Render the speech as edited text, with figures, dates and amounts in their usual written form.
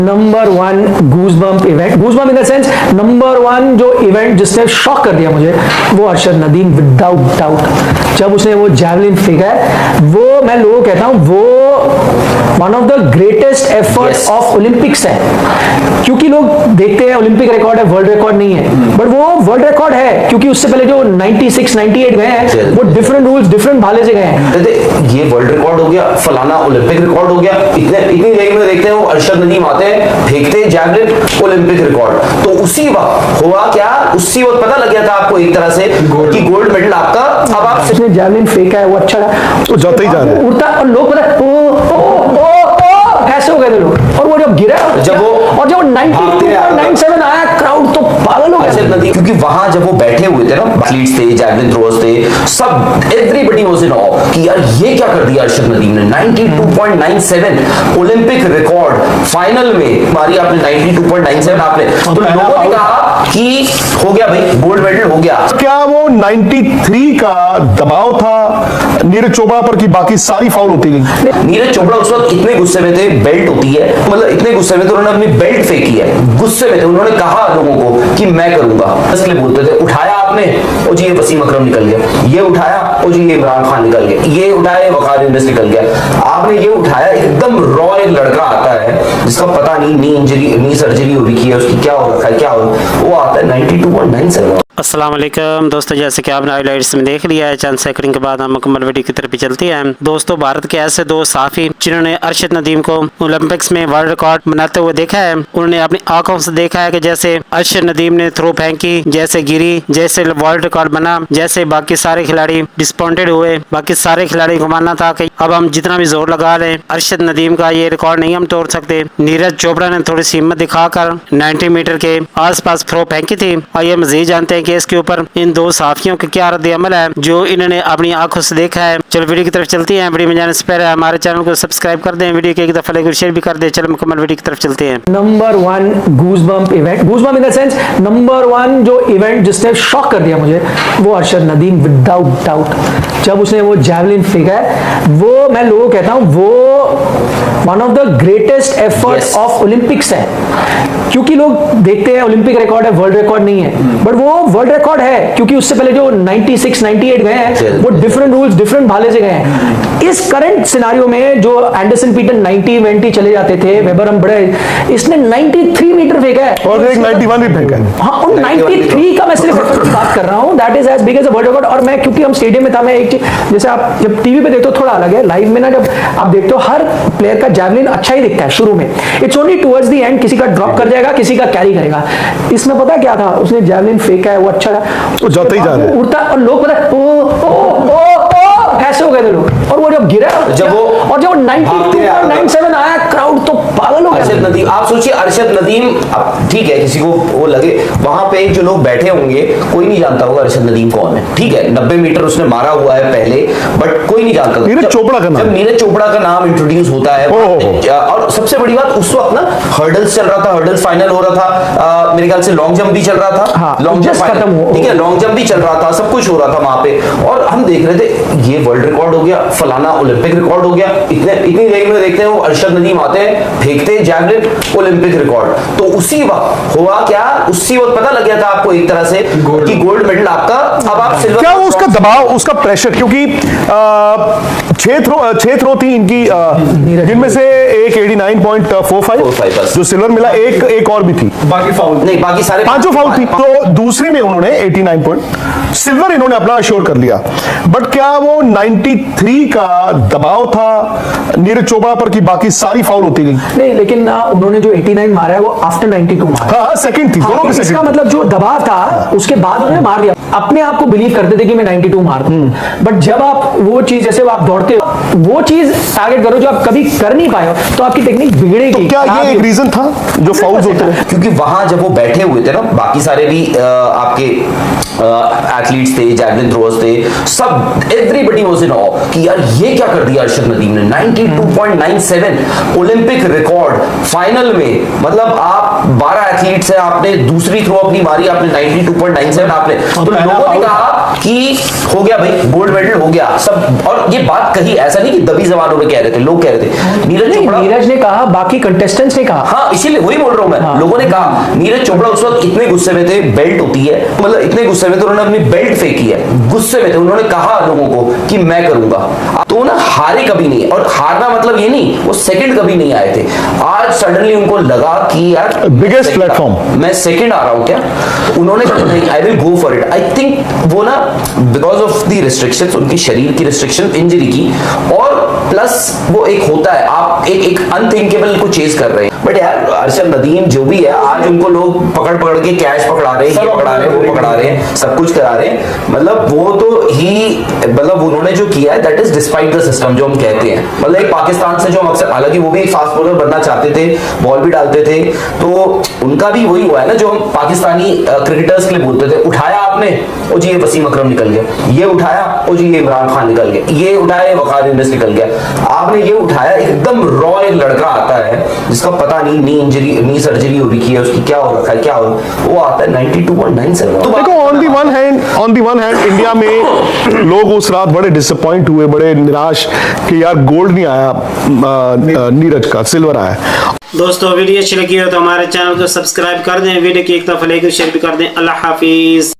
Number one goosebump event, goosebump in the sense number one जो event जिसने shock कर दिया मुझे, वो अरशद नदीम विदाउट डाउट। जब उसने वो जैवलिन फेंका है, वो मैं लोगों को कहता हूँ वो one of the greatest efforts of Olympics है। क्योंकि लोग देखते हैं ओलंपिक रिकॉर्ड है, वर्ल्ड रिकॉर्ड नहीं है, बट वो वर्ल्ड रिकॉर्ड है क्योंकि उससे पहले जो 96 98 गए हैं वो डिफरेंट रूल्स डिफरेंट भाले से गए हैं। ये वर्ल्ड रिकॉर्ड हो गया, फलाना ओलंपिक रिकॉर्ड हो गया, इतनी देर में देखते हैं वो अरशद नदीम आते हैं, फेंकते हैं जैवलिन, ओलंपिक रिकॉर्ड। तो उसी वक्त हुआ क्या, उसी वक्त पता लग गया था आपको एक तरह से कि गोल्ड मेडल आपका। अब आप जिसने जैवलिन फेंका है वो अच्छा रहा, तो जाते ही जा रहे हैं उड़ता, और लोग पता ऐसे हो गए थे लोग, और वो जब गिरा जब वो 92.97 आया, क्राउड तो पागल हो गया। क्योंकि वहां जब वो बैठे हुए थे ना, एथलीट्स थे, जैवलिन थ्रोअर्स थे, सब एवरीबॉडी वाज इन ऑ कि यार ये क्या कर दिया अरशद नदीम ने। 92.97 ओलंपिक रिकॉर्ड, फाइनल में मारी आपने 92.97 आपने, तो लोगों ने कहा कि हो गया भाई, गोल्ड मेडल हो गया। क्या वो 93 का दबाव था नीरज चोपड़ा पर कि बाकी सारी फाउल होती गई? नीरज चोपड़ा उस वक्त इतने गुस्से में थे, बेल्ट होती है, मतलब इतने गुस्से में थे, उन्होंने अपनी बेल्ट फेंकी है, गुस्से में थे। उन्होंने कहा लोगों को कि मैं करूंगा, इसलिए बोलते थे उठाया आपने, ओ जी ये वसीम अकरम निकल गया, ये उठाया, ओ जी ये इमरान खान निकल गया, ये उठाया वकार यूनिस निकल गया, आपने ये उठाया। एकदम रॉ एक लड़का आता है जिसका पता नहीं नी इंजरी, नी सर्जरी हो रही है, उसकी क्या हो रखा है, क्या हो, वो आता है 92.97। अस्सलाम वालेकुम दोस्तों, जैसे कि आपने हाइलाइट्स में देख लिया है, चंद सेकंड के बाद हम मुकम्मल वीडियो की तरफ चलते हैं। दोस्तों, भारत के ऐसे दो साफी जिन्होंने अरशद नदीम को ओलंपिक्स में वर्ल्ड रिकॉर्ड बनाते हुए देखा है, उन्होंने अपनी आंखों से देखा है कि जैसे अरशद नदीम ने थ्रो फेंकी, जैसे गिरी, जैसे वर्ल्ड रिकॉर्ड बना, जैसे बाकी सारे खिलाड़ी डिसअपॉइंटेड हुए। बाकी सारे खिलाड़ी को मानना था कि अब हम जितना भी जोर लगा लें अरशद नदीम का ये रिकॉर्ड नहीं हम तोड़ सकते। नीरज चोपड़ा ने थोड़ी सी हिम्मत दिखाकर 90 मीटर के आसपास थ्रो फेंकी थी। आइए मजीद जानते हैं कि इसके ऊपर इन दो साफियों का क्या रद्द अमल है जो इन्होंने अपनी आंखों से देखा है। चलो वीडियो की तरफ चलते हैं। वीडियो में जाने से पहले हमारे चैनल को सब्सक्राइब कर दें, वीडियो को एक दफा लाइक और शेयर भी कर दें। चलो मुकम्मल वीडियो की तरफ चलते हैं। Number one goosebump event, goosebump in the sense number one जो इवेंट जिसने शॉक कर दिया मुझे, वो अरशद नदीम विदाउट डाउट। जब उसने वो जैवलिन फेंका है, वो मैं लोगों को कहता हूँ वो one of the greatest efforts of Olympics है। क्योंकि लोग देखते हैं ओलंपिक रिकॉर्ड है, वर्ल्ड रिकॉर्ड नहीं है, बट वो वर्ल्ड रिकॉर्ड है क्योंकि उससे पहले जो 96 98 गए हैं वो डिफरेंट रूल्स डिफरेंट भाले से गए हैं। इस करंट सिनारियो में जो एंडरसन पीटन 90 चले जाते थे, वेबर हम बड़े, इसने 93 मीटर फेंका है और एक 91 भी फेंका है। हाँ, और 93 का मैं सिर्फ बात कर रहा हूँ, that is as big as a world record. और मैं क्योंकि हम स्टेडियम में था, मैं एक चीज जैसे आप जब टीवी पे देखते हो थोड़ा अलग है, लाइव में ना जब आप देखते हो हर प्लेयर का जैवलिन अच्छा ही दिखता है शुरू में, it's only towards the end किसी का ड्रॉप कर जाएगा, किसी का कैरी करेगा। इसमें पता क्या था, उसने जैवलिन फेंका है, वो अच्छा था, तो जाते ही जा रहे हैं उड़ता, और लोग पता ऐसे हो गए थे लोग, और वो जब गिरा जब वो और जब 92.97 आया, क्राउड तो पागल हो गया। अरशद नदीम, आप सोचिए अरशद नदीम, अब ठीक है किसी को वो लगे, वहां पे जो लोग बैठे होंगे कोई नहीं जानता होगा अरशद नदीम कौन है, ठीक है 90 मीटर उसने मारा हुआ है पहले, बट कोई नहीं जानता। नीरज चोपड़ा का नाम, जब नीरज चोपड़ा का नाम इंट्रोड्यूस होता है, और सबसे बड़ी बात उस वक्त ना हर्डल्स चल रहा था, हर्डल्स फाइनल हो रहा था, मेरे ख्याल से लॉन्ग जंप भी चल रहा था, लॉन्ग जंप फाइनल, ठीक है लॉन्ग जंप भी चल रहा था, सब कुछ हो रहा था वहां पे, और हम देख रहे थे ये वर्ल्ड रिकॉर्ड हो गया, फलाना ओलंपिक रिकॉर्ड हो गया, इतनी देर में देखते हैं वो अरशद नदीम आते हैं, फेंकते हैं जैवलिन, ओलंपिक रिकॉर्ड। तो उसी वक्त हुआ क्या, उसी वक्त पता लग गया था आपको एक तरह से कि गोल्ड मेडल आपका। अब आप सिल्वर, क्या वो उसका दबाव, उसका प्रेशर, क्योंकि 6 थ्रो थी इनकी, जिनमें से एक 89.45 जो सिल्वर मिला, एक और भी थी, बाकी फाउल नहीं, बाकी सारे पांचों फाउल थी, तो दूसरी में उन्होंने 89 सिल्वर इन्होंने अपना अश्योर कर लिया। बट क्या वो 93 का दबाव था नीरज चोपड़ा पर कि बाकी सारी फाउल होती गई? नहीं, लेकिन उन्होंने जो 89 मारा है वो आफ्टर 92 मारा। हाँ, सेकंड थी, दोनों के इसका सेकंड। मतलब जो दबाव था उसके बाद उन्होंने मार दिया। अपने आप को बिलीव करते थे कि मैं 92 मार दूं, बट जब आप वो चीज, जैसे आप दौड़ते हो, वो चीज टारगेट करो जो आप कभी कर नहीं पाए हो, तो आपकी टेक्निक बिगड़ेगी। तो क्या ये एक रीजन था जो फाउल्स होते हैं? क्योंकि वहां जब वो बैठे हुए थे ना, बाकी सारे भी आपके एथलीट्स थे, जैवलिन थ्रोअर्स थे, सब एवरीबॉडी वाज इन ऑ कि यार ये क्या कर दिया अरशद नदीम ने। 92.97 ओलंपिक रिकॉर्ड, फाइनल में, मतलब आप 12 एथलीट्स हैं, आपने दूसरी थ्रो अपनी मारी, आपने 92.97 आपने, तो लोगों ने कहा कि हो गया भाई, गोल्ड मेडल हो गया सब। और ये बात कही, ऐसा नहीं कि दबी जबानों में कह रहे थे, लोग कह रहे थे। नीरज ने कहा, बाकी कंटेस्टेंट्स ने कहा हाँ इसीलिए वही बोल रहा हूँ मैं। लोगों ने कहा नीरज चोपड़ा उस वक्त इतने गुस्से में थे, बेल्ट होती है, मतलब इतने गुस्से में थे, उन्होंने अपनी बेल्ट फेंकी है, गुस्से में थे, उन्होंने कहा लोगों को कि मैं करूंगा। तो ना हारे कभी नहीं, और हारना मतलब ये नहीं वो सेकंड कभी नहीं आए थे। आज सडनली उनको लगा कि यार बिगेस्ट प्लेटफॉर्म, मैं सेकंड आ रहा हूं क्या, तो उन्होंने कहा नहीं I will go for it. I think वो ना बिकॉज ऑफ द रिस्ट्रिक्शंस, उनकी शरीर की रिस्ट्रिक्शन, इंजरी की, और प्लस वो एक होता है आप एक अनथिंकेबल को चेज कर रहे हैं। बट यार अरशद नदीम जो भी है, आज उनको लोग पकड़ पकड़ के कैश पकड़ा रहे हैं, ये पकड़ा रहे हैं, वो पकड़ा रहे हैं, सब कुछ करा रहे हैं। मतलब वो तो ही मतलब उन्होंने जो किया है that is despite the system जो हम कहते हैं। मतलब एक पाकिस्तान से जो हम अक्सर, हालांकि वो भी एक फास्ट बॉलर बनना चाहते थे, बॉल भी डालते थे, तो उनका भी वही हुआ है ना जो हम पाकिस्तानी क्रिकेटर्स के लिए बोलते थे, उठाया आपने ओ जी ये वसीम अकरम निकल गया, ये उठाया ओ जी ये इमरान खान निकल गया, ये उठाया ये वकार यूनिस निकल गया। आपने ये उठाया, एकदम रॉ एक लड़का आता है जिसका पता नहीं नी इंजरी, नी सर्जरी हो रही है उसकी, क्या हो रखा है, क्या हो, वो आता है 92.97। तो देखो on the one hand India में लोग उस रात बड़े डिसअपॉइंट हुए, बड़े निराश कि यार गोल्ड नहीं आया नीरज का, सिल्वर आया। दोस्तों वीडियो अच्छी लगी हो तो हमारे चैनल को सब्सक्राइब कर दें, वीडियो की एक तरफ लाइक और शेयर भी कर दें। अल्लाह हाफिज।